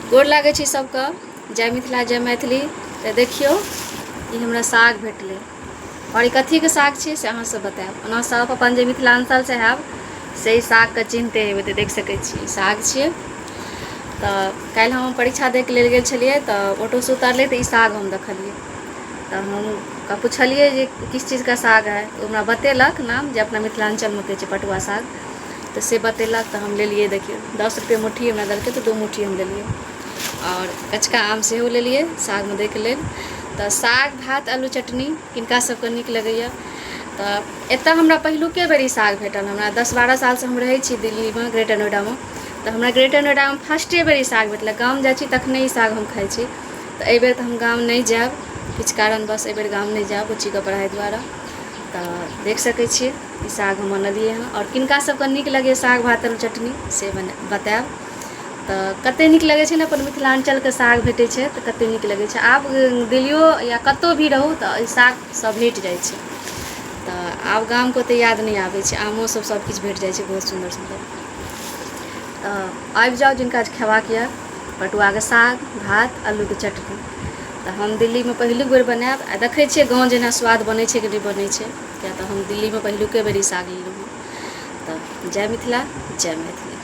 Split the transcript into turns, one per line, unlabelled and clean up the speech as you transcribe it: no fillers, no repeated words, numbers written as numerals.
गोर लागै छी सबके। जय मिथिला जय मैथिली। तो देखियो ये हमरा साग भेटलै और कथी के साग छै से अहाँ सब बताएब। ओना सब अपन जे मिथिलांचल से हैब से साग के चिन्हते हेबै। तो देख सकै छी साग छियै। तो काल्हि हम परीक्षा दै के लेल गेल छलियै तो ऑटो से उतरलै तो ई साग हम देखलियै। तो हम पूछलियै जे किस चीज़ का साग है। तो हमरा बतेलक नाम जे अपना मिथिलांचल में कहै छै पटुआ साग। तो से बतेलक तो हम लेलियै। देखियो 10 रुपये मुट्ठी हमरा देलकै तो 2 मुट्ठी हम लेलियै और कचका आम सेहो लेलियै साग में दै के लेल। तो साग भात आलू चटनी किनका सबके नीक लगैया। तो एतऽ हमरा पहिलुके बेर ई साग भेटल। हमरा 10-12 साल से हम रहै छी दिल्ली में ग्रेटर नोएडा में। तो हमरा ग्रेटर नोएडा में फर्स्टे बेर ई साग भेटल। गाम जाइ छी तखने ई साग हम खाइ छी। तो एहि बेर तो हम गाम नहीं जाएब किछु कारणवश। एहि बेर गाम नहीं जाएब बुच्ची के पढ़ाई द्वारा। तो देख सकै छियै ई साग हम बनलियै हँ। और किनका सबके नीक लगैया साग भात आलू चटनी से बताएब। तो कते नीक लगै छै ने अपन मिथिलांचल के साग भेटै छै तो कते नीक लगै छै। आब दिल्लियो या कतौ भी रहू तो ई साग सब भेट जाइ छै। तो आब गाम के ओते याद नहीं आबै छै। आमो सब किछु भेट जाइ छै बहुत सुंदर सुंदर। तो आबि जाउ जिनका खेबाक यऽ पटुआ के साग भात आलू के चटनी। तो हम दिल्ली में पहिलुक बेर बनाएब आ देखै छियै गाँव जेना स्वाद बनै छै कि नहीं बनै छै। किया तो हम दिल्ली में पहिलुके बेर ई साग लेलहुँ हँ। तो जय मिथिला जय मैथिली।